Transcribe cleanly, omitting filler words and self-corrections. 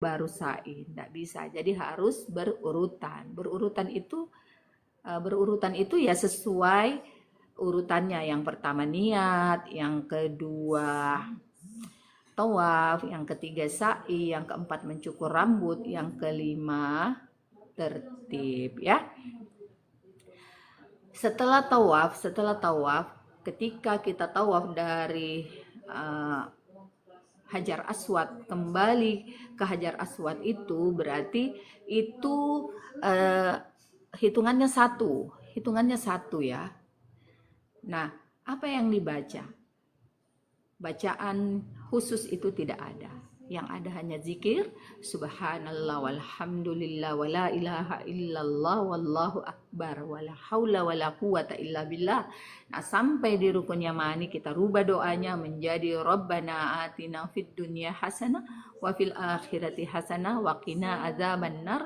baru sa'i, tidak bisa. Jadi harus berurutan. Berurutan itu ya sesuai urutannya. Yang pertama niat, yang kedua tawaf, yang ketiga sa'i, yang keempat mencukur rambut, yang kelima tertib ya. Setelah tawaf, ketika kita tawaf dari Hajar Aswad kembali ke Hajar Aswad, itu berarti itu hitungannya satu ya. Nah, apa yang dibaca? Bacaan khusus itu tidak ada. Yang ada hanya zikir, subhanallah walhamdulillah wala ilaha illallah wallahu akbar wala haula wala quwata illa billah. Nah, sampai di rukun yamani kita rubah doanya menjadi rabbana atina fid dunya hasanah wa fil akhirati hasanah wa qina adzabannar.